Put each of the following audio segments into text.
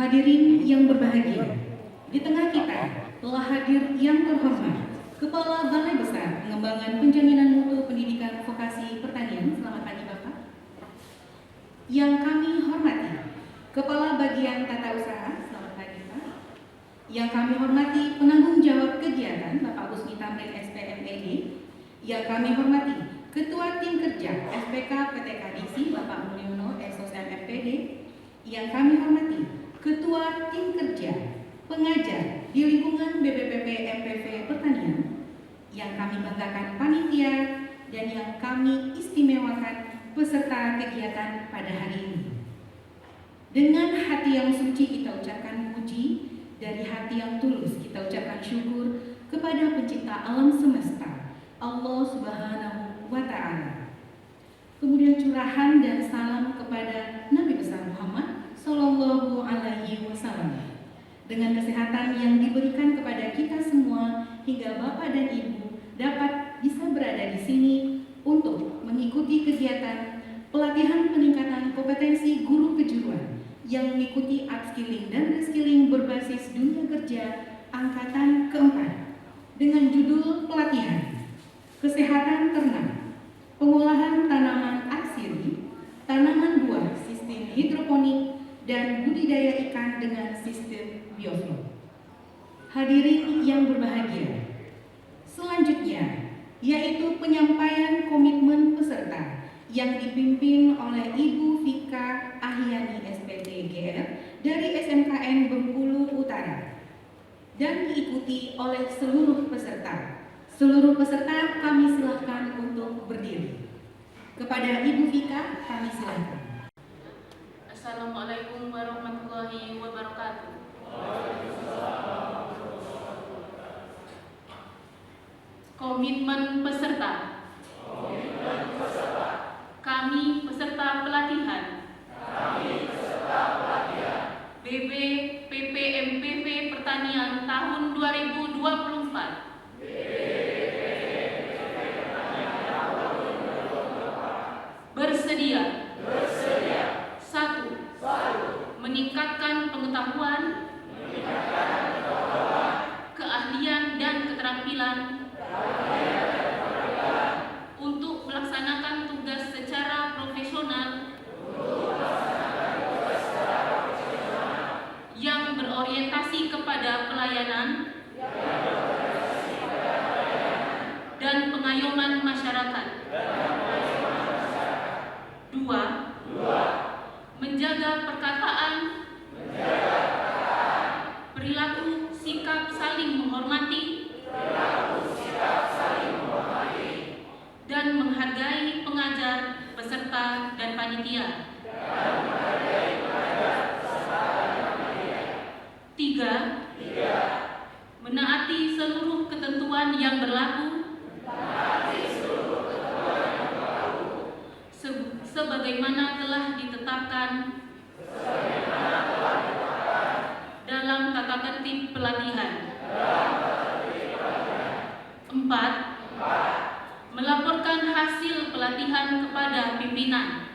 Hadirin yang berbahagia, di tengah kita telah hadir yang terhormat Kepala Balai Besar Pengembangan Penjaminan Mutu Pendidikan Vokasi Pertanian. Selamat pagi Bapak. Yang kami hormati Kepala Bagian Tata Usaha. Selamat pagi Pak. Yang kami hormati penanggung jawab kegiatan Bapak Husni Tamrin SPMED. Yang kami hormati Ketua Tim Kerja SPK PT Kadisi Bapak Mulyono SOSM FPD. Yang kami hormati Ketua Tim Kerja Pengajar di lingkungan BPPP MPV Pertanian. Yang kami banggakan panitia dan yang kami istimewakan peserta kegiatan pada hari ini. Dengan hati yang suci kita ucapkan puji, dari hati yang tulus kita ucapkan syukur kepada pencipta alam semesta, Allah Subhanahu wa Ta'ala. Kemudian curahan dan salam kepada Nabi besar Muhammad Sallallahu Alaihi Wasallam. Dengan kesehatan yang diberikan kepada kita semua hingga Bapak dan Ibu dapat bisa berada di sini untuk mengikuti kegiatan pelatihan peningkatan kompetensi guru kejuruan yang mengikuti upskilling dan reskilling berbasis dunia kerja angkatan keempat dengan judul pelatihan kesehatan ternak, pengolahan tanaman aksiri, tanaman buah sistem hidroponik, dan budidaya ikan dengan sistem bioflok. Hadirin yang berbahagia, selanjutnya yaitu penyampaian komitmen peserta yang dipimpin oleh Ibu Vika Ahyani SPT GR dari SMKN Bengkulu Utara dan diikuti oleh seluruh peserta. Seluruh peserta kami silakan untuk berdiri. Kepada Ibu Vika kami silakan. Assalamualaikum warahmatullahi wabarakatuh. Komitmen peserta. Kami peserta pelatihan. BB PPMPV Pertanian tahun 2024. Bersedia. Satu, meningkatkan pengetahuan, keahlian dan keterampilan untuk melaksanakan tugas secara profesional yang berorientasi kepada pelayanan dan pengayoman masyarakat. Dua, menjaga perkataan, perilaku sikap saling menghormati, dan menghargai pengajar, peserta, dan panitia. Tiga, menaati seluruh ketentuan yang berlaku sebagaimana telah ditetapkan dalam tata tertib pelatihan. Empat, melaporkan hasil pelatihan kepada pimpinan.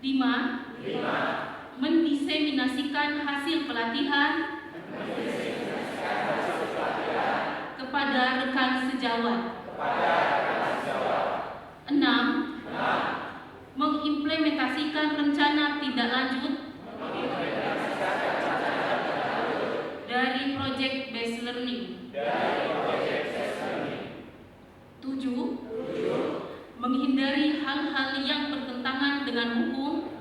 Lima, mendiseminasikan hasil pelatihan kepada rekan sejawat. 6. Mengimplementasikan rencana tindak lanjut dari Project Based Learning. 7. Menghindari hal-hal yang bertentangan dengan hukum,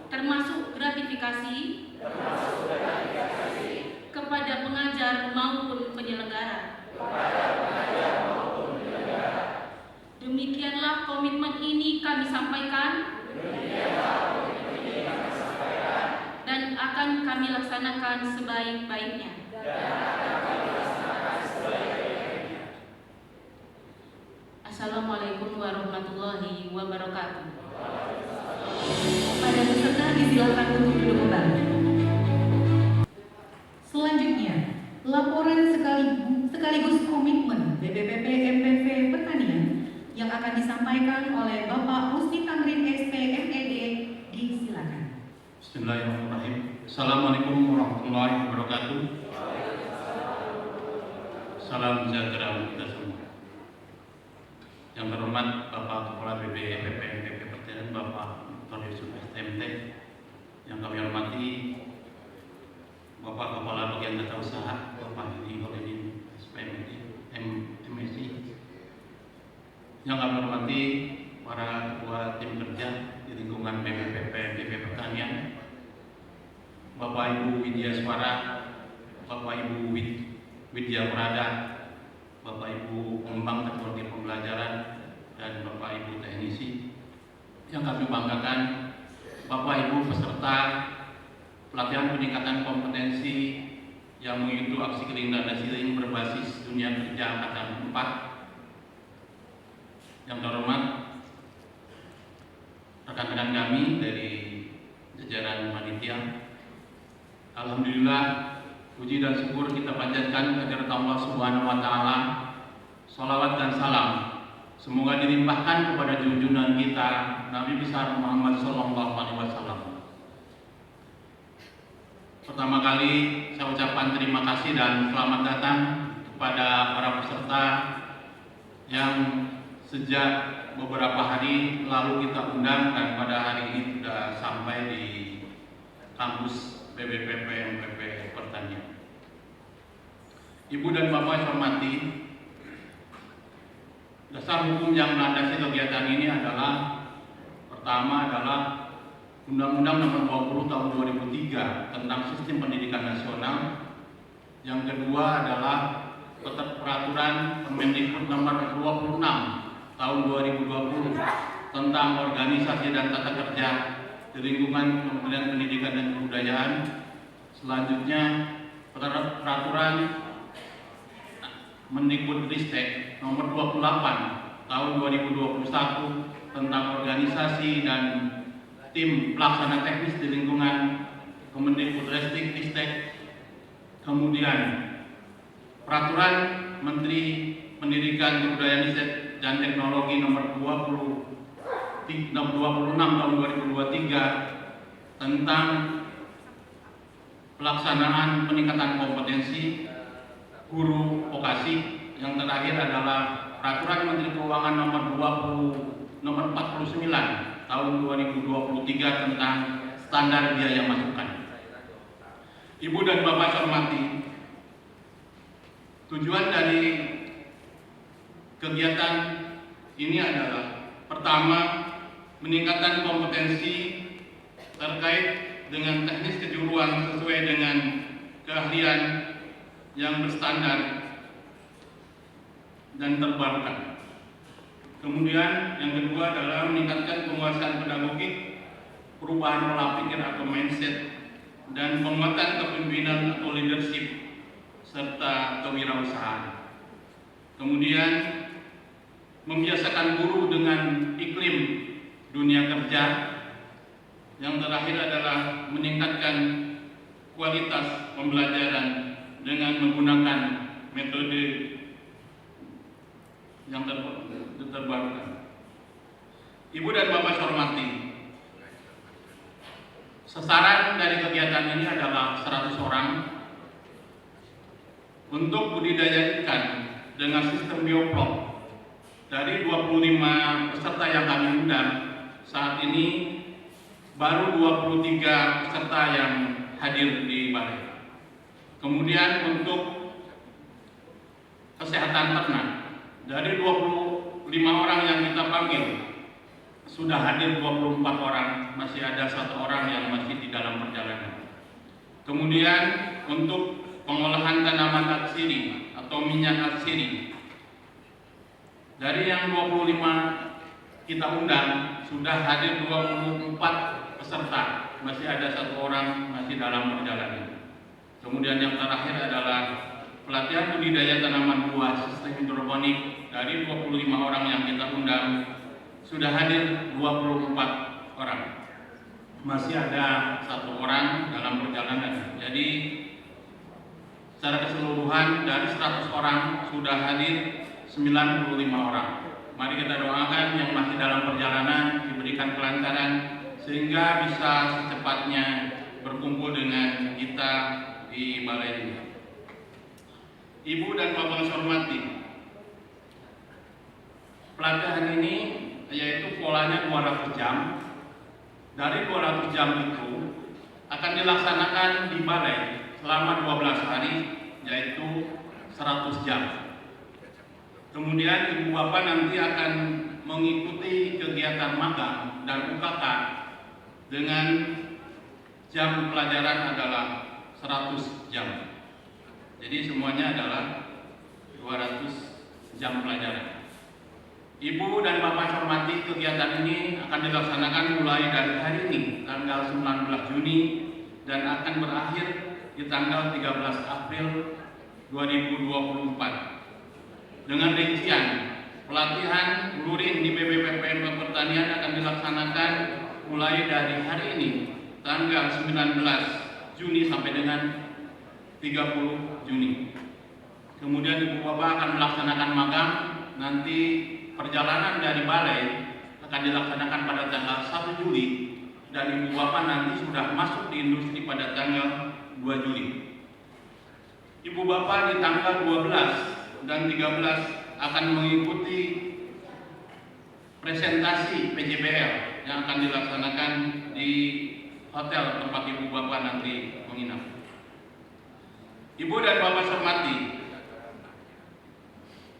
termasuk gratifikasi kepada pengajar maupun penyelenggara. Demikianlah komitmen ini kami sampaikan dan akan kami laksanakan sebaik-baiknya. Assalamualaikum warahmatullahi wabarakatuh. Pada peserta disilakan untuk duduk kembali. Selanjutnya, laporan sekaligus komitmen BPPP MPV Pertanian yang akan disampaikan oleh Bapak Rusdi Tamrin SP MED. Disilakan. Bismillahirrahmanirrahim. Assalamualaikum warahmatullahi wabarakatuh. Salam sejahtera untuk kita semua. Yang terhormat Bapak Kepala BPPP Pertanian Bapak Dr. Yusuf STMT, yang kami hormati Bapak Kepala Bagian Tata Usaha Bapak Hedi Holidin SPMD MSI, yang kami hormati para ketua tim kerja di lingkungan BPPP Pertanian, Bapak Ibu Widya Suara, Bapak Ibu Widya Prada, Bapak Ibu pengembang teknologi pembelajaran, dan Bapak Ibu teknisi yang kami banggakan, Bapak Ibu peserta pelatihan peningkatan kompetensi yang mengikuti aksi keliling dan siling berbasis dunia kerja angkatan 4. Yang terhormat rekan-rekan kami dari jajaran panitia, alhamdulillah puji dan syukur kita panjatkan kehadirat Allah Subhanahu wa taala. Shalawat dan salam semoga dilimpahkan kepada junjungan kita Nabi besar Muhammad sallallahu alaihi wasallam. Pertama kali saya ucapkan terima kasih dan selamat datang kepada para peserta yang sejak beberapa hari lalu kita undang dan pada hari ini sudah sampai di kampus BPPP MPP Pertanian. Ibu dan Bapak saya hormati, dasar hukum yang melandasi kegiatan ini adalah pertama adalah Undang-Undang Nomor 20 Tahun 2003 tentang Sistem Pendidikan Nasional. Yang kedua adalah Peraturan Permendikbud Nomor 26 Tahun 2020 tentang organisasi dan tata kerja di lingkungan Kementerian Pendidikan dan Kebudayaan. Selanjutnya Peraturan Mendikbudristek Nomor 28 Tahun 2021 tentang organisasi dan tim pelaksana teknis di lingkungan Kemendikbudristek. Kemudian Peraturan Menteri Pendidikan, Kebudayaan, dan Teknologi Nomor 26 Tahun 2023 tentang pelaksanaan peningkatan kompetensi guru vokasi. Yang terakhir adalah Peraturan Menteri Keuangan Nomor 49 Tahun 2023 tentang standar biaya masukan. Ibu dan Bapak saya hormati, tujuan dari kegiatan ini adalah pertama, meningkatkan kompetensi terkait dengan teknis kejuruan sesuai dengan keahlian yang berstandar dan terbarukan. Kemudian yang kedua adalah meningkatkan penguasaan pedagogik, perubahan pola pikir atau mindset, dan penguatan kepemimpinan atau leadership serta kewirausahaan. Kemudian membiasakan guru dengan iklim dunia kerja. Yang terakhir adalah meningkatkan kualitas pembelajaran dengan menggunakan metode yang terbarukan. Ibu dan Bapak saya hormati, sasaran dari kegiatan ini adalah 100 orang untuk budidaya ikan dengan sistem bioflok. Dari 25 peserta yang kami undang, saat ini baru 23 peserta yang hadir di balai. Kemudian untuk kesehatan ternak, dari 25 orang yang kita panggil, sudah hadir 24 orang, masih ada 1 orang yang masih di dalam perjalanan. Kemudian untuk pengolahan tanaman atsiri atau minyak atsiri, dari yang 25 kita undang, sudah hadir 24 peserta, masih ada 1 orang masih dalam perjalanan. Kemudian yang terakhir adalah pelatihan budidaya tanaman buah sistem hidroponik. Dari 25 orang yang kita undang, sudah hadir 24 orang. Masih ada 1 orang dalam perjalanan. Jadi secara keseluruhan dari 100 orang sudah hadir 95 orang. Mari kita doakan yang masih dalam perjalanan diberikan kelancaran sehingga bisa secepatnya berkumpul dengan kita di balai ini. Ibu dan Bapak yang saya hormati, pelatihan ini yaitu polanya 200 jam. Dari 200 jam itu akan dilaksanakan di balai selama 12 hari, yaitu 100 jam. Kemudian Ibu Bapak nanti akan mengikuti kegiatan magang dan UKK dengan jam pelajaran adalah 100 jam. Jadi semuanya adalah 200 jam pelajaran. Ibu dan Bapak saya hormati, kegiatan ini akan dilaksanakan mulai dari hari ini, tanggal 19 Juni, dan akan berakhir di tanggal 13 April 2024. Dengan rincian, pelatihan luring di BPPPM Pertanian akan dilaksanakan mulai dari hari ini, tanggal 19 Juni sampai dengan 30 Juni. Kemudian Ibu Bapak akan melaksanakan magang, nanti perjalanan dari balai akan dilaksanakan pada tanggal 1 Juli dan Ibu Bapak nanti sudah masuk di industri pada tanggal 2 Juli. Ibu Bapak di tanggal 12 dan 13 akan mengikuti presentasi PJBL yang akan dilaksanakan di hotel tempat Ibu Bapak nanti menginap. Ibu dan Bapak saya hormati,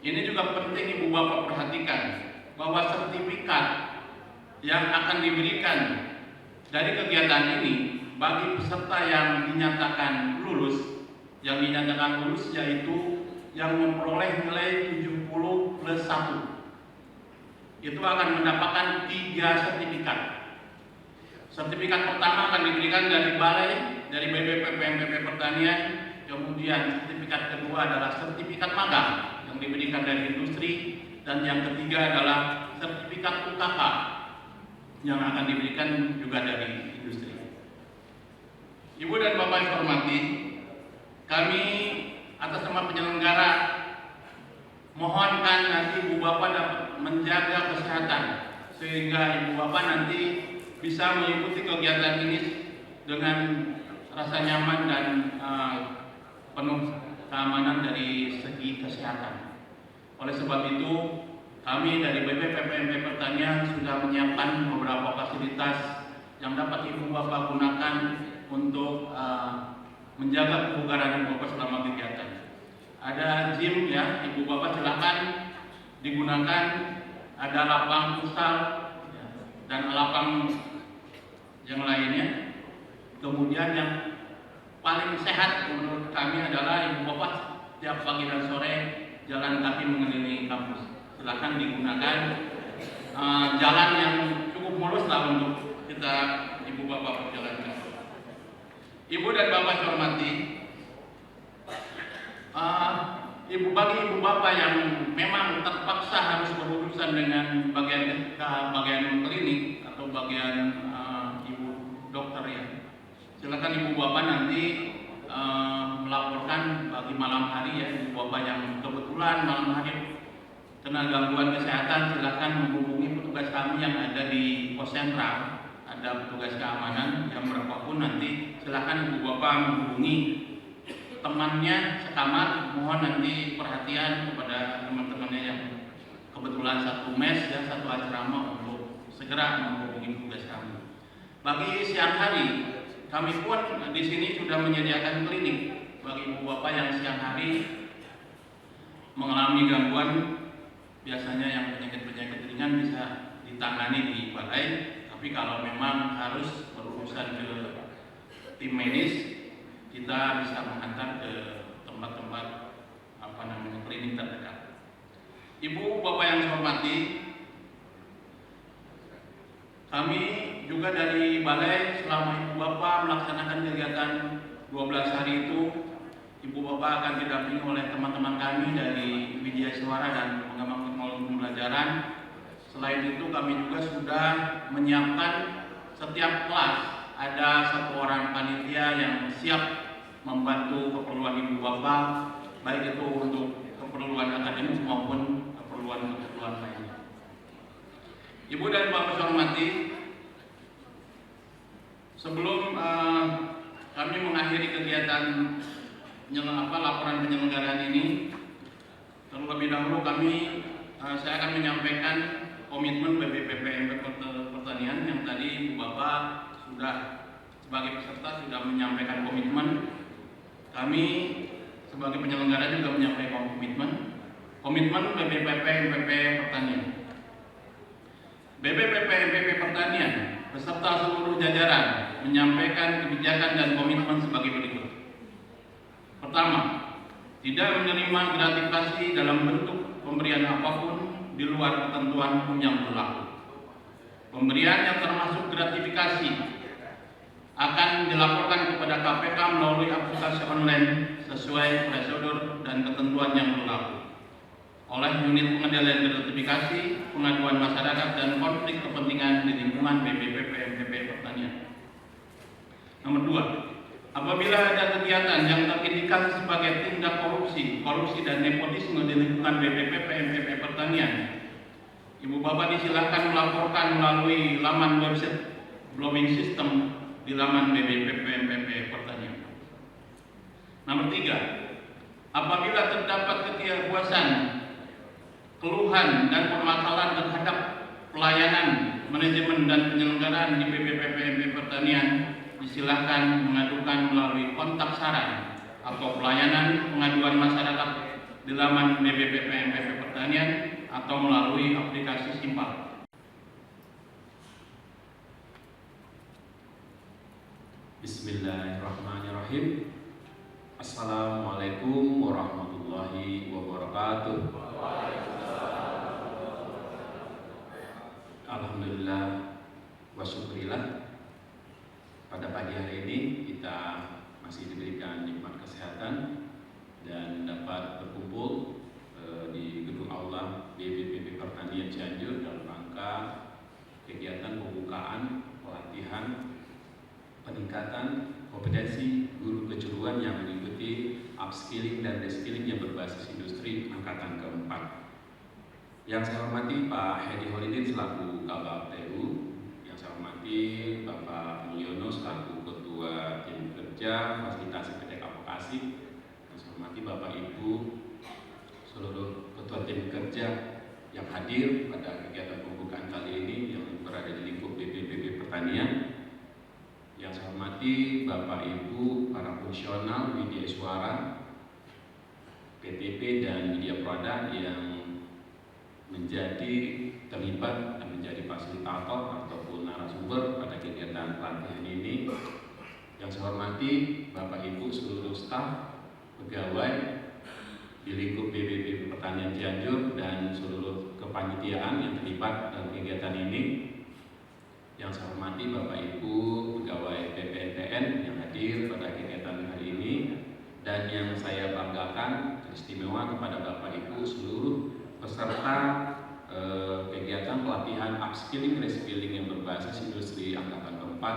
ini juga penting Ibu Bapak perhatikan bahwa sertifikat yang akan diberikan dari kegiatan ini bagi peserta yang dinyatakan lulus, yaitu yang memperoleh nilai 70+1, itu akan mendapatkan 3 sertifikat. Sertifikat pertama akan diberikan dari balai, dari BPPPMPP Pertanian. Kemudian sertifikat kedua adalah sertifikat magang yang diberikan dari industri, dan yang ketiga adalah sertifikat UKK yang akan diberikan juga dari industri. Ibu dan Bapak yang saya hormati, kami atas nama penyelenggara mohonkan nanti Ibu Bapak dapat menjaga kesehatan sehingga Ibu Bapak nanti bisa mengikuti kegiatan ini dengan rasa nyaman dan penuh keamanan dari segi kesehatan. Oleh sebab itu, kami dari BPPPMP Pertanian sudah menyiapkan beberapa fasilitas yang dapat Ibu Bapak gunakan untuk menjaga kebugaran Ibu Bapak selama kegiatan. Ada gym ya, Ibu Bapak silakan digunakan. Ada lapang futsal dan lapang yang lainnya. Kemudian yang paling sehat menurut kami adalah Ibu Bapak tiap pagi dan sore jalan kaki mengelilingi kampus. Silakan digunakan jalan yang cukup mulus lah untuk kita Ibu Bapak perjalankan. Ibu dan Bapak saya hormati, bagi Ibu Bapak yang memang terpaksa harus berurusan dengan bagian klinik atau bagian Ibu dokter ya, silakan Ibu Bapak nanti melaporkan bagi malam hari ya. Ibu Bapak yang kebetulan malam hari kena gangguan kesehatan, silakan menghubungi petugas kami yang ada di pos sentral. Ada petugas keamanan yang berapapun nanti silakan Ibu Bapak menghubungi temannya sekamar. Mohon nanti perhatian kepada teman-temannya yang kebetulan satu mes dan satu asrama untuk segera menghubungi petugas kami. Bagi siang hari, kami pun di sini sudah menyediakan klinik bagi Ibu Bapak yang siang hari mengalami gangguan, biasanya yang penyakit-penyakit ringan bisa ditangani di balai. Tapi kalau memang harus berurusan ke tim medis, kita bisa menghantar ke tempat-tempat klinik terdekat. Ibu Bapak yang saya hormati, kami juga dari balai selama Ibu Bapak melaksanakan kegiatan 12 hari itu, Ibu Bapak akan didampingi oleh teman-teman kami dari Widya Suara dan pengembangan teknologi pembelajaran. Selain itu kami juga sudah menyiapkan setiap kelas ada satu orang panitia yang siap membantu keperluan Ibu Bapak, baik itu untuk keperluan akademis maupun keperluan lainnya. Ibu dan Bapak saya hormati, sebelum kami mengakhiri kegiatan laporan penyelenggaraan ini, terlebih dahulu saya akan menyampaikan komitmen BPPPMP Pertanian yang tadi Bapak sudah sebagai peserta sudah menyampaikan komitmen. Kami sebagai penyelenggara juga menyampaikan komitmen BPPPMP Pertanian. BPPPMP Pertanian beserta seluruh jajaran menyampaikan kebijakan dan komitmen sebagai berikut. Pertama, tidak menerima gratifikasi dalam bentuk pemberian apapun di luar ketentuan hukum yang berlaku. Pemberian yang termasuk gratifikasi akan dilaporkan kepada KPK melalui aplikasi online sesuai prosedur dan ketentuan yang berlaku oleh unit pengendalian gratifikasi, pengaduan masyarakat dan konflik kepentingan di lingkungan BPPPMP Pertanian. Nomor 2, apabila ada kegiatan yang terindikasi sebagai tindak korupsi dan nepotisme di lingkungan BPPPMP Pertanian, Ibu Bapak disilakan melaporkan melalui laman website blowing system di laman BPPPMP Pertanian. Nomor 3, apabila terdapat ketidakpuasan, keluhan dan permasalahan terhadap pelayanan, manajemen dan penyelenggaraan di BPPPMP Pertanian, disilakan mengadukan melalui kontak saran atau pelayanan pengaduan masyarakat di laman BPPPMP Pertanian atau melalui aplikasi Simpal. Bismillahirrahmanirrahim. Assalamualaikum warahmatullahi wabarakatuh. Alhamdulillah wa syukurillah, pada pagi hari ini kita masih diberikan nikmat kesehatan dan dapat berkumpul di gedung aula BPPP Pertanian Cianjur dalam rangka kegiatan pembukaan pelatihan peningkatan kompetensi guru kejuruan yang mengikuti upskilling dan reskilling yang berbasis industri angkatan keempat. Yang saya hormati Pak Hedi Holidin selaku Kabak TU, yang saya hormati Bapak Mulyono selaku Ketua Tim Kerja Fasilitasi PT Kapokasi, yang saya hormati Bapak Ibu seluruh Ketua Tim Kerja yang hadir pada kegiatan pembukaan kali ini yang berada di lingkup BPPP Pertanian. Yang saya hormati Bapak Ibu para fungsional media suara, PTP dan media produk yang menjadi terlibat dan menjadi fasilitator ataupun narasumber pada kegiatan pelatihan ini. Yang saya hormati Bapak Ibu seluruh staf, pegawai di lingkup BPPP Pertanian Cianjur dan seluruh kepanitiaan yang terlibat dalam kegiatan ini. Yang saya hormati Bapak Ibu pegawai PPNTN yang hadir pada kegiatan hari ini, dan yang saya banggakan istimewa kepada Bapak Ibu seluruh peserta kegiatan pelatihan upskilling reskilling yang berbasis industri angkatan keempat,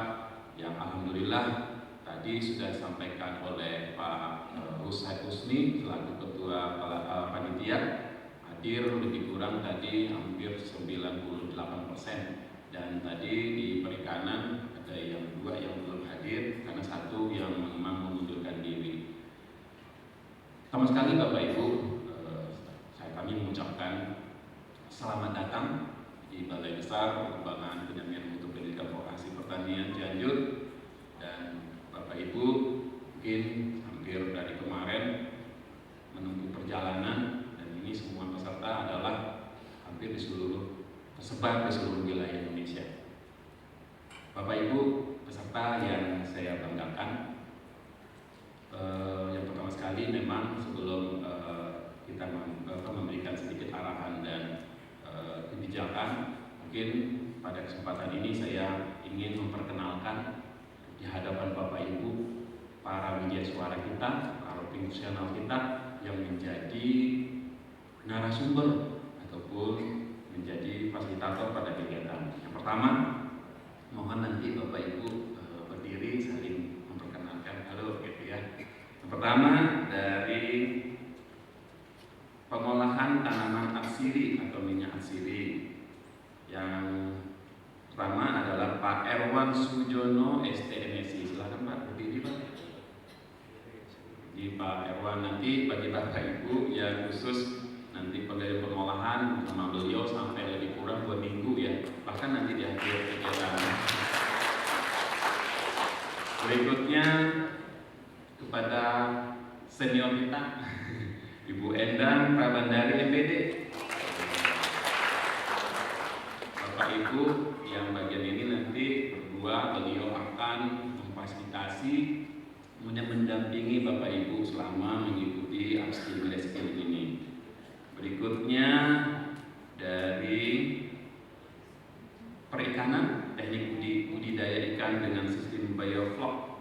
yang alhamdulillah tadi sudah disampaikan oleh Pak Husain Husni selaku Ketua Panitia, hadir lebih kurang tadi hampir 98%, dan tadi di perikanan ada yang 2 yang belum hadir karena 1 yang memang mengundurkan diri. Sama sekali Bapak Ibu, kami mengucapkan selamat datang di Balai Besar Pengembangan Pendampingan Mutu Pendidikan Vokasi Pertanian Cianjur. Dan Bapak Ibu mungkin hampir dari kemarin menempuh perjalanan, dan ini semua peserta adalah hampir tersebar di seluruh wilayah Indonesia. Bapak Ibu peserta yang saya banggakan, yang pertama sekali memang sebelum kita memberikan sedikit arahan dan kebijakan, mungkin pada kesempatan ini saya ingin memperkenalkan di hadapan Bapak Ibu para media suara kita, para profesional kita yang menjadi narasumber ataupun menjadi fasilitator pada kegiatan. Yang pertama, mohon nanti Bapak Ibu berdiri saling memperkenalkan. Halo gitu ya. Yang pertama dari pengolahan tanaman atsiri atau minyak atsiri Yang pertama adalah Pak Erwan Sujono STMSI. Silakan Pak, berdiri Pak. Jadi Pak Erwan nanti bagi Bapak Ibu yang khusus nanti penggalian pengolahan bersama beliau sampai lebih kurang 2 minggu ya, bahkan nanti di akhir kegiatan. Berikutnya kepada senior kita Ibu Endang Prabandari MPD. Bapak Ibu yang bagian ini nanti berdua beliau akan memfasilitasi, kemudian mendampingi Bapak Ibu selama mengikuti upskilling ini. Berikutnya dari perikanan, teknik budidaya ikan dengan sistem biofloc.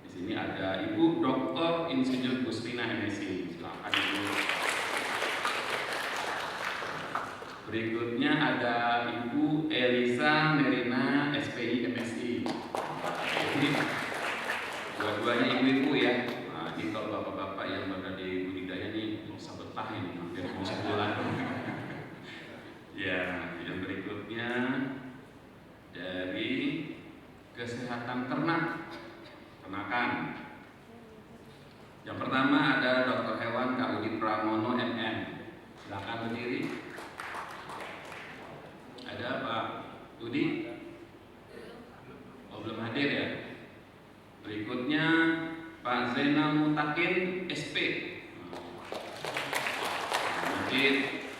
Di sini ada Ibu Dr. Insinyur Busrina MSc. Silakan Ibu. Berikutnya ada Ibu Elisa Nerina SPI MSI. Jadi dua-duanya ibu-ibu ya. Nah, ini kalau bapak-bapak yang berada di budidaya ini bisa betah ini hampir mau sebulan. Ya, yang berikutnya dari kesehatan ternakan. Yang pertama ada Dr. Hewan Kak Udi Pramono MM. Silakan berdiri. Ada Pak Udi? Oh, belum hadir ya. Berikutnya Pak Zainal Mutakin SP. Nanti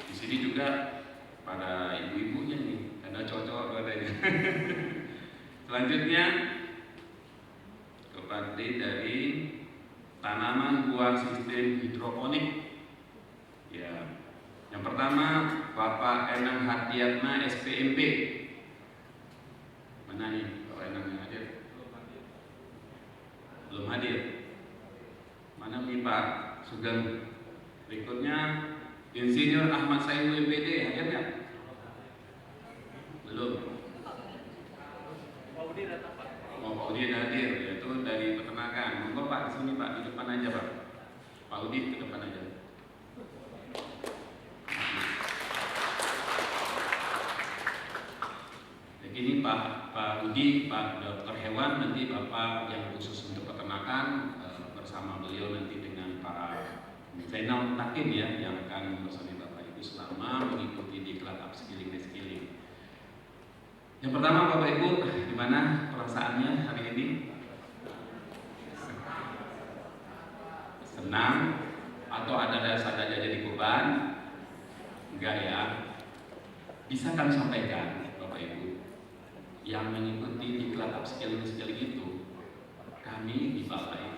di sini juga pada ibu-ibunya nih, ada cowok-cowok katanya. Selanjutnya kepada dari tanaman buah sistem hidroponik. Ya, yang pertama Bapak Enang Hadiatna SPMP. Mana nih Bapak Enang yang hadir? Belum hadir. Mana nih Pak Sugeng? Berikutnya Insinyur Ahmad Saihu MPD hadir nggak? Belum. Oh, Pak Udin hadir, yaitu dari peternakan. Monggo Pak, di sini Pak, di depan aja Pak. Pak Udin ke depan aja. Ini Pak Udi, Pak Dr. Hewan, nanti Bapak yang khusus untuk peternakan bersama beliau nanti dengan para Zainal Mutakin ya, yang akan bersama Bapak Ibu selama mengikuti diklat upskilling reskilling. Yang pertama Bapak Ibu, gimana perasaannya hari ini? Senang atau ada saja jadi beban? Enggak ya. Bisa kami sampaikan Bapak Ibu, yang mengikuti diklat upskilling itu, kami di balai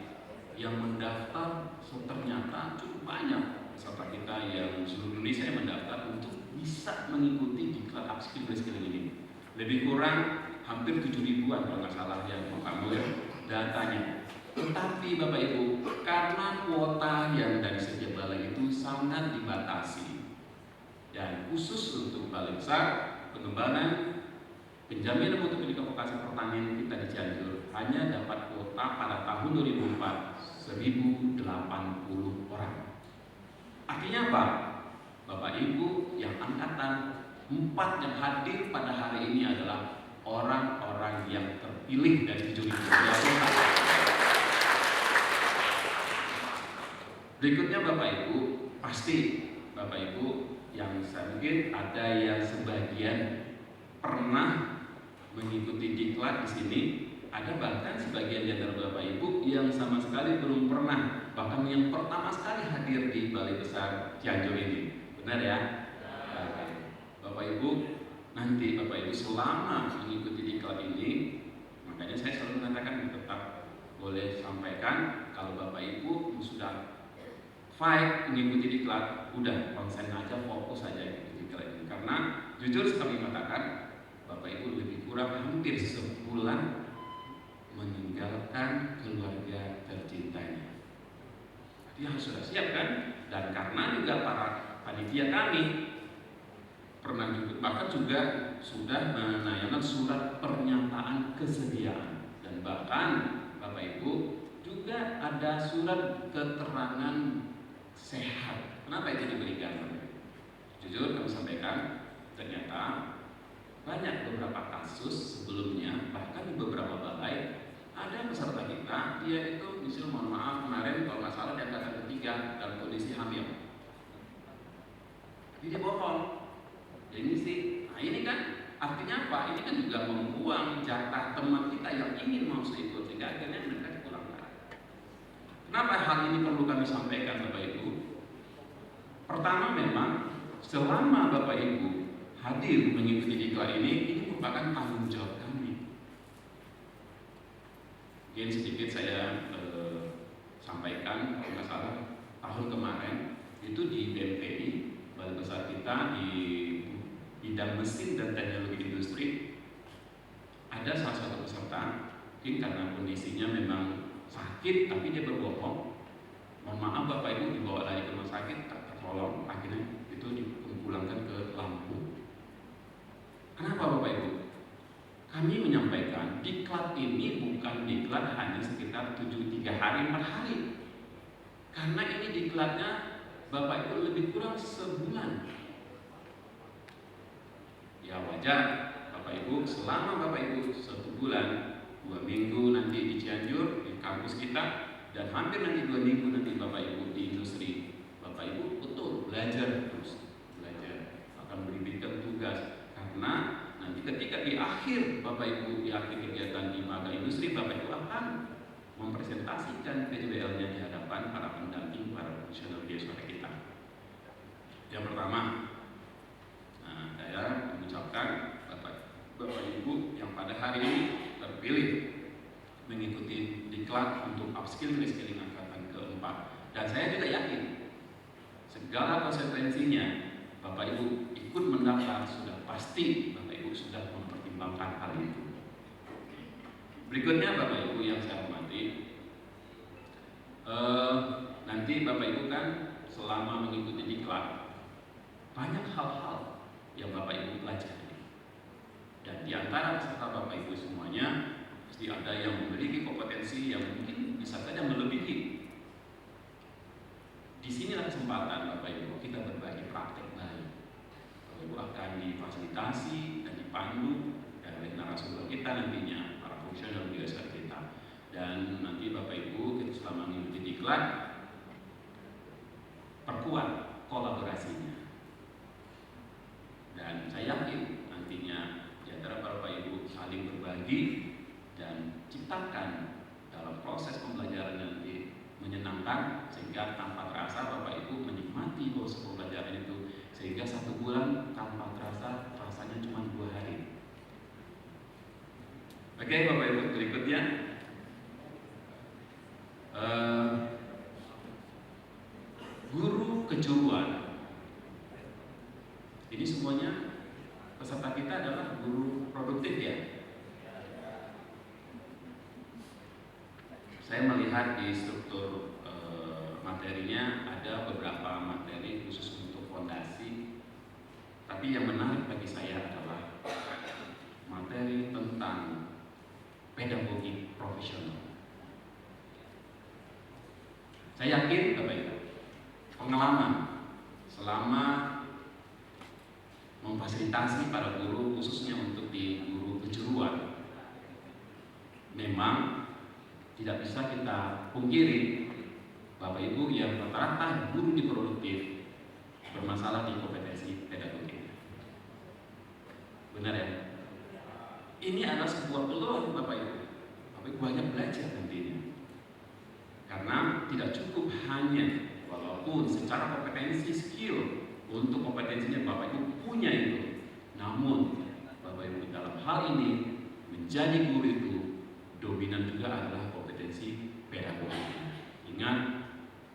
yang mendaftar ternyata cukup banyak peserta kita yang seluruh Indonesia yang mendaftar untuk bisa mengikuti diklat upskilling ini. Lebih kurang hampir 7.000-an kalau nggak salah yang mengambil datanya. Tetapi Bapak Ibu, karena kuota yang dari setiap balai itu sangat dibatasi, dan khusus untuk balai besar pengembangan penjaminan mutu pendidikan vokasi pertanian kita di Cianjur hanya dapat kuota pada tahun 2004 1080 orang. Artinya apa? Bapak Ibu yang angkatan 4 yang hadir pada hari ini adalah orang-orang yang terpilih dari 7.000 kota. Berikutnya Bapak Ibu, pasti Bapak Ibu yang saya mungkin ada yang sebagian pernah mengikuti diklat di sini, ada bahkan sebagian di antara Bapak Ibu yang sama sekali belum pernah, bahkan yang pertama sekali hadir di Balai Besar Cianjur ini. Benar ya? Bapak Ibu, nanti Bapak Ibu selama mengikuti diklat ini, makanya saya selalu mengatakan tetap boleh sampaikan kalau Bapak Ibu sudah fight mengikuti diklat, udah konsen aja, fokus aja ikuti diklat ini. Karena jujur kami katakan, Bapak Ibu lebih kurang hampir sebulan meninggalkan keluarga tercintanya. Dia harus sudah siap kan? Dan karena juga para panitia kami pernah juga, bahkan juga sudah menayangkan surat pernyataan kesediaan, dan bahkan Bapak Ibu juga ada surat keterangan sehat. Kenapa itu diberikan? Jujur kami sampaikan, ternyata banyak beberapa kasus sebelumnya, bahkan di beberapa balai ada peserta kita, dia itu misalnya mohon maaf kemarin kalau nggak salah di angkatan ketiga dalam kondisi hamil. Jadi dia bohong. Jadi sih, nah ini kan artinya apa? Ini kan juga membuang jatah teman kita yang ingin masuk ikut, sehingga akhirnya mereka dipulangkan. Kenapa hal ini perlu kami sampaikan Bapak Ibu? Pertama memang selama Bapak Ibu hadir mengikuti diklat ini merupakan tanggung jawab kami. Mungkin sedikit saya sampaikan, kalau nggak salah tahun kemarin itu di BMPI, Balai Besar kita di bidang mesin dan teknologi industri, ada salah satu peserta, mungkin karena kondisinya memang sakit tapi dia berbohong. Mohon maaf Bapak Ibu, dibawa lagi ke rumah sakit, tak tertolong, akhirnya itu dipulangkan ke Lampung. Kenapa Bapak Ibu? Kami menyampaikan diklat ini bukan diklat hanya sekitar 3 hari 4 hari, karena ini diklatnya Bapak Ibu lebih kurang sebulan. Ya wajar Bapak Ibu, selama Bapak Ibu 1 bulan 2 minggu nanti di Cianjur di kampus kita, dan hampir nanti 2 minggu nanti Bapak Ibu di industri, Bapak Ibu betul belajar terus, belajar, akan diberikan tugas, karena nanti ketika di akhir Bapak Ibu di akhir kegiatan di Maga Industri, Bapak Ibu akan mempresentasikan PJBL-nya di hadapan para pendamping, para profesional media suara kita. Yang pertama, saya mengucapkan Bapak Ibu yang pada hari ini terpilih mengikuti diklat untuk upskill reskilling angkatan keempat, dan saya juga yakin segala konsekuensinya Bapak Ibu ikut mendaftar sudah pasti Bapak Ibu sudah mempertimbangkan hal itu. Berikutnya Bapak Ibu yang saya hormati, nanti Bapak Ibu kan selama mengikuti diklat banyak hal-hal yang Bapak Ibu pelajari, dan di antara peserta Bapak Ibu semuanya pasti ada yang memiliki kompetensi yang mungkin bisa saja melebihi. Disinilah kesempatan Bapak Ibu kita berbagi praktek baik. Bapak Ibu akan difasilitasi dan dipandu oleh narasumber kita nantinya, para profesional media suara kita, dan nanti Bapak Ibu kita selama mengikuti diklat perkuat kolaborasinya, dan saya yakin nantinya di antara Bapak Ibu saling berbagi dan ciptakan dalam proses pembelajaran nanti menyenangkan, sehingga tanpa terasa Bapak Ibu menikmati proses pembelajaran itu, sehingga 1 bulan tanpa terasa rasanya cuma 2 hari. Oke Bapak Ibu, berikutnya guru kejuruan. Ini semuanya peserta kita adalah guru produktif ya. Saya melihat di struktur materinya ada beberapa materi khusus untuk fondasi, tapi yang menarik bagi saya adalah materi tentang pedagogi profesional. Saya yakin Bapak Ibu, pengalaman selama memfasilitasi para guru khususnya untuk di guru kejuruan, memang tidak bisa kita pungkiri Bapak Ibu yang rata-rata guru di produktif bermasalah di kompetensi pedagogik. Benar ya? Ini adalah sebuah peluang Bapak Ibu. Bapak Ibu banyak belajar nantinya. Karena tidak cukup hanya walaupun secara kompetensi skill untuk kompetensinya Bapak Ibu punya itu, namun Bapak Ibu dalam hal ini menjadi guru itu dominan juga adalah kompetensi pedagogik. Ingat,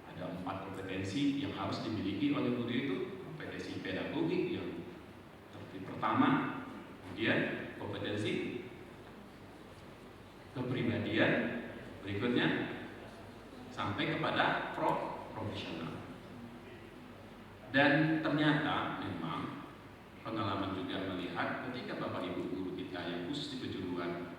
ada 4 kompetensi yang harus dimiliki oleh guru itu. Kompetensi pedagogik yang pertama, kemudian kompetensi kepribadian, berikutnya sampai kepada profesional. Dan ternyata memang pengalaman juga melihat ketika Bapak Ibu guru kita yang khusus di kejuruan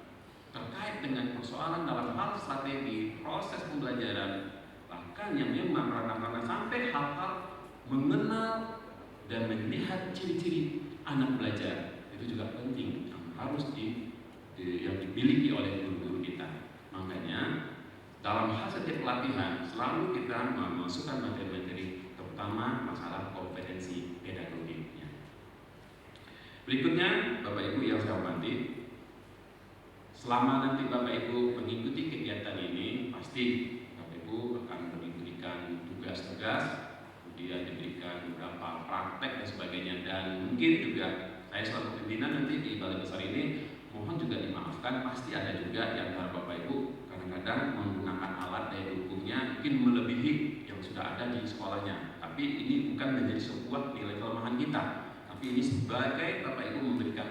terkait dengan persoalan dalam hal strategi proses pembelajaran, bahkan yang memang ranah-ranah sampai hal-hal mengenal dan melihat ciri-ciri anak belajar, itu itu juga penting yang harus yang dimiliki oleh guru-guru kita. Makanya dalam hal setiap pelatihan selalu kita memasukkan materi-materi, terutama masalah kompetensi pedagogiknya. Berikutnya, Bapak Ibu yang saya hormati, selama nanti Bapak Ibu mengikuti kegiatan ini, pasti Bapak Ibu akan diberikan tugas-tugas, kemudian diberikan beberapa praktek dan sebagainya, dan mungkin juga saya selaku pimpinan nanti di balai besar ini mohon juga dimaafkan, pasti ada juga yang antara Bapak Ibu kadang-kadang menggunakan alat daya dukungnya mungkin melebihi yang sudah ada di sekolahnya. Tapi ini bukan menjadi sebuah nilai kelemahan kita, tapi ini sebagai Bapak Ibu memberikan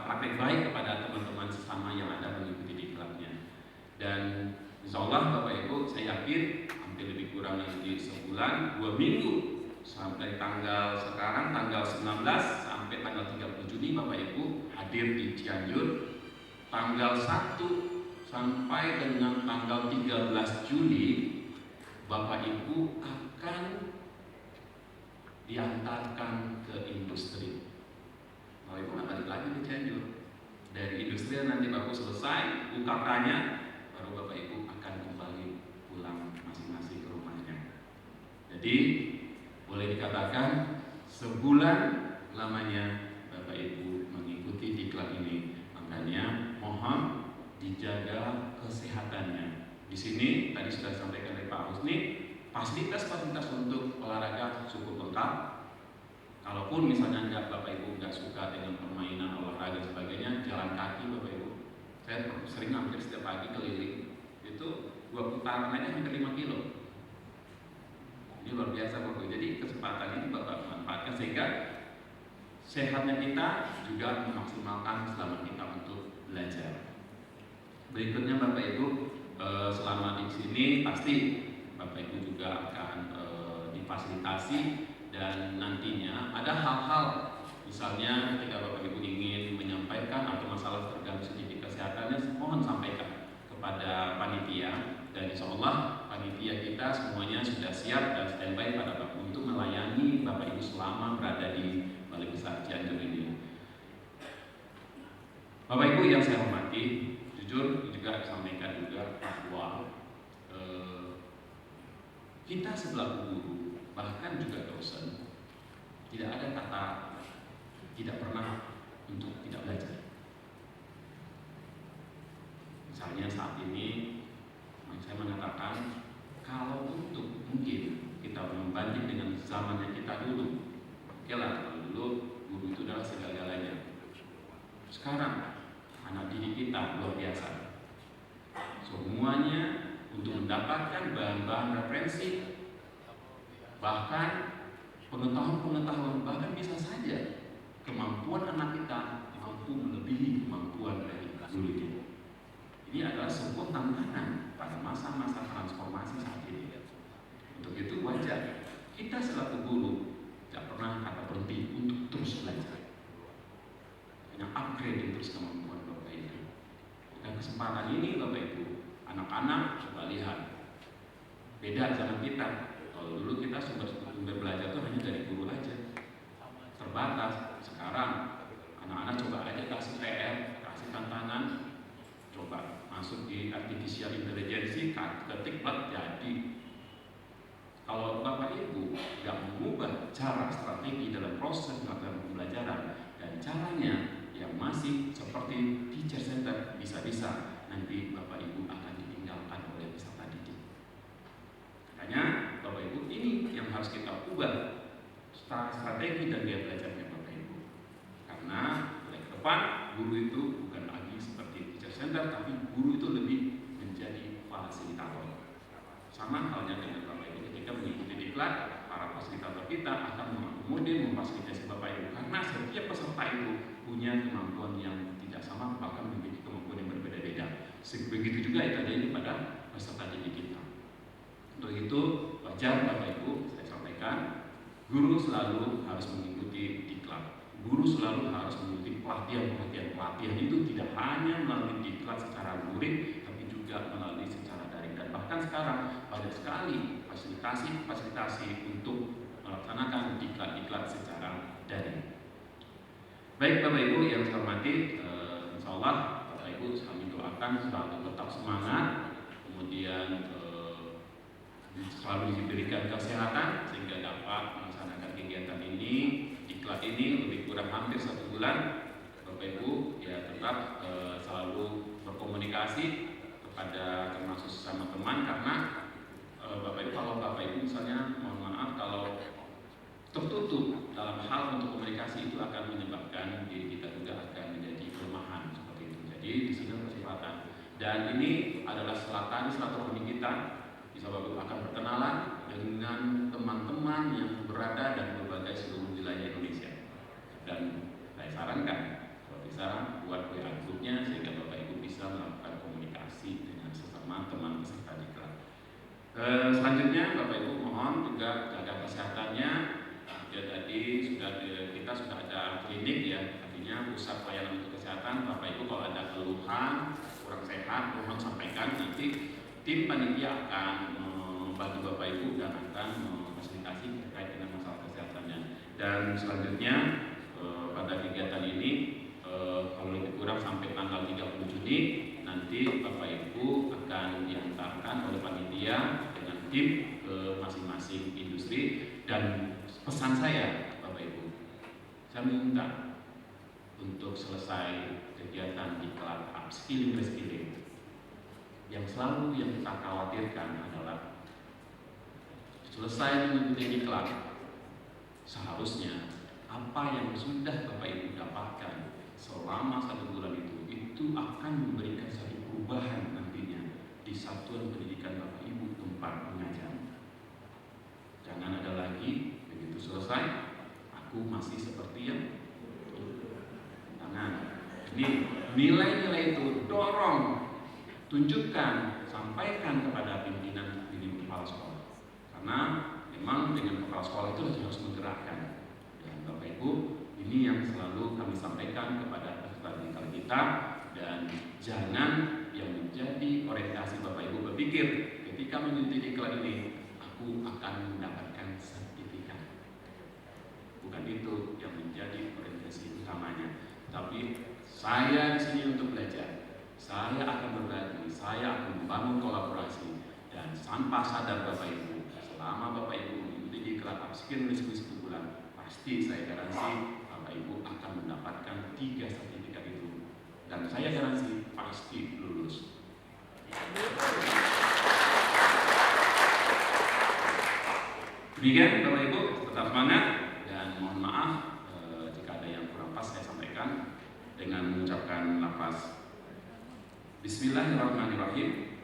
praktek baik kepada teman-teman sesama yang ada mengikuti di klubnya. Dan insya Allah Bapak Ibu, saya yakin hampir lebih kurang nanti sebulan, 2 minggu sampai sekarang tanggal 19 sampai tanggal 30 Juni Bapak Ibu hadir di Cianjur. Tanggal 1 sampai dengan tanggal 13 Juli Bapak Ibu akan diantarkan ke industri. Bapak Ibu nggak balik lagi ke Cianjur. Dari industri nanti Bapak Ibu selesai UKK-nya, baru Bapak Ibu akan kembali pulang masing-masing ke rumahnya. Jadi boleh dikatakan sebulan lamanya Bapak Ibu mengikuti diklat ini. Makanya mohon dijaga kesehatannya. Di sini tadi sudah disampaikan oleh Pak Husni, fasilitas-fasilitas untuk olahraga cukup lengkap. Kalaupun misalnya Bapak Ibu nggak suka dengan permainan olahraga dan sebagainya, jalan kaki Bapak Ibu. Saya sering hampir setiap pagi keliling, itu 2 putaran aja hampir 5 kilo. Ini luar biasa Bapak Ibu. Jadi kesempatan ini Bapak manfaatkan sehingga sehatnya kita juga memaksimalkan selama kita untuk belajar. Berikutnya Bapak Ibu, selama di sini pasti Bapak Ibu juga akan difasilitasi, dan nantinya ada hal-hal misalnya ketika Bapak Ibu ingin menyampaikan atau masalah terganggu segi kesehatannya, mohon sampaikan kepada panitia, dan insya Allah panitia kita semuanya sudah siap dan standby pada Bapak untuk melayani Bapak Ibu selama berada di Balai Besar Cianjur ini. Bapak Ibu yang saya hormati, jujur juga disampaikan juga bahwa kita selaku guru, bahkan juga dosen, tidak ada kata tidak pernah untuk tidak belajar. Misalnya saat ini saya mengatakan kalau untuk mungkin kita membanding dengan zamannya kita dulu, oke lah, kalau dulu guru itu adalah segala-galanya. Sekarang anak didik kita luar biasa. Semuanya untuk mendapatkan bahan-bahan referensi, bahkan pengetahuan-pengetahuan, bahkan bisa saja kemampuan anak kita mampu melebihi kemampuan dari guru kita. Ini adalah sebuah tantangan pada masa-masa transformasi saat ini. Untuk itu wajar kita selaku guru tidak pernah kata berhenti untuk terus belajar, hanya upgrade terus kemampuan Bapak Ibu. Dan kesempatan ini Bapak Ibu, anak-anak coba lihat, beda zaman kita. Kalau dulu kita sumber belajar itu hanya dari guru aja, terbatas. Sekarang anak-anak coba aja kasih PR, kasih tantangan, coba masuk di artificial intelligence, ketik plak jadi. Kalau Bapak Ibu nggak mengubah cara strategi dalam proses melakukan pembelajaran dan caranya yang masih seperti teacher center, bisa-bisa nanti Bapak Ibu akan ditinggalkan oleh peserta didik. Makanya Bapak Ibu, ini yang harus kita ubah strategi dan gaya belajarnya Bapak Ibu. Karena mulai ke depan guru itu bukan lagi seperti teacher center, tapi guru itu lebih menjadi fasilitator. Sama halnya dengan Bapak Ibu ketika mengikuti diklat, para fasilitator kita akan mengakomodir, memfasilitasi Bapak Ibu, karena setiap peserta itu punya kemampuan yang tidak sama, bahkan memiliki kemampuan yang berbeda-beda. Begitu juga itu adanya pada peserta didik kita. Untuk itu wajar Bapak Ibu, saya sampaikan, guru selalu harus mengikuti diklat. Guru selalu harus mengikuti pelatihan itu tidak hanya melalui diklat secara luring, tapi juga melalui secara daring. Dan bahkan sekarang banyak sekali fasilitasi untuk melaksanakan diklat-diklat secara daring. Baik Bapak Ibu yang saya hormati, insya Allah Bapak Ibu kami doakan selalu tetap semangat, kemudian selalu diberikan kesehatan sehingga dapat melaksanakan kegiatan ini. Diklat ini lebih kurang hampir 1 bulan. Bapak Ibu ya tetap selalu berkomunikasi kepada termasuk sesama teman, karena Bapak Ibu, kalau Bapak Ibu misalnya mohon maaf kalau tertutup dalam hal untuk komunikasi, itu akan menyebabkan diri kita juga akan menjadi kelemahan seperti itu. Jadi di sini kesempatan, dan ini adalah silaturahmi kita. Bisa Bapak Ibu akan berkenalan dengan teman-teman yang berada dan berbagai seluruh wilayah Indonesia. Dan saya sarankan, kalau bisa buat WA grupnya sehingga Bapak Ibu bisa melakukan komunikasi dengan sesama teman peserta diklat. Selanjutnya Bapak Ibu mohon juga jaga kesehatannya. Ya tadi kita sudah ada klinik ya, artinya pusat pelayanan untuk kesehatan. Bapak Ibu kalau ada keluhan kurang sehat, mohon sampaikan, nanti tim panitia akan membantu Bapak Ibu dan akan memfasilitasi terkait dengan masalah kesehatannya. Dan selanjutnya pada kegiatan ini kalau lebih kurang sampai tanggal 30 Juni nanti Bapak Ibu akan diantarkan oleh panitia dengan tim ke masing-masing industri. Dan pesan saya Bapak Ibu, saya minta untuk selesai kegiatan diklat upskilling reskilling, yang selalu yang kita khawatirkan adalah selesai mengikuti diklat, seharusnya apa yang sudah Bapak Ibu dapatkan selama 1 bulan itu akan memberikan satu perubahan nantinya di satuan pendidikan Bapak Ibu tempat mengajar. Jangan ada lagi begitu selesai aku masih seperti yang tangan. Ini nilai-nilai itu dorong, tunjukkan, sampaikan kepada pimpinan kepala sekolah. Karena memang dengan kepala sekolah itu harus menggerakkan. Dan Bapak Ibu, ini yang selalu kami sampaikan kepada peserta didik kita, dan jangan yang menjadi orientasi Bapak Ibu berpikir ketika mengikuti diklat ini aku akan mendapatkan sertifikat. Bukan itu yang menjadi orientasi utamanya. Tapi saya di sini untuk belajar. Saya akan berbagi, saya akan membangun kolaborasi, dan tanpa sadar Bapak Ibu, selama Bapak Ibu mengikuti diklat upskilling 1 bulan, pasti saya garansi Bapak Ibu akan mendapatkan 3 sertifikat itu, dan saya garansi pasti lulus. Demikian Bapak Ibu, tetap semangat, dan mohon maaf jika ada yang kurang pas saya sampaikan dengan mengucapkan lafaz Bismillahirrahmanirrahim.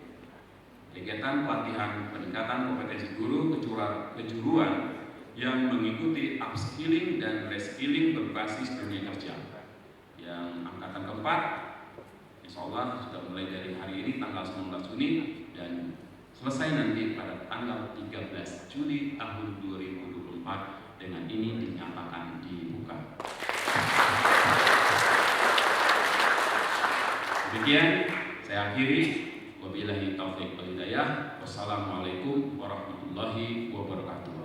Kegiatan pelatihan peningkatan kompetensi guru kejuruan yang mengikuti upskilling dan reskilling berbasis dunia kerja yang angkatan keempat, insya Allah sudah mulai dari hari ini tanggal 19 Juni dan selesai nanti pada tanggal 13 Juli tahun 2024. Dengan ini dinyatakan dibuka. Demikian saya akhiri. Wabillahi taufiq wal hidayah. Wassalamualaikum warahmatullahi wabarakatuh.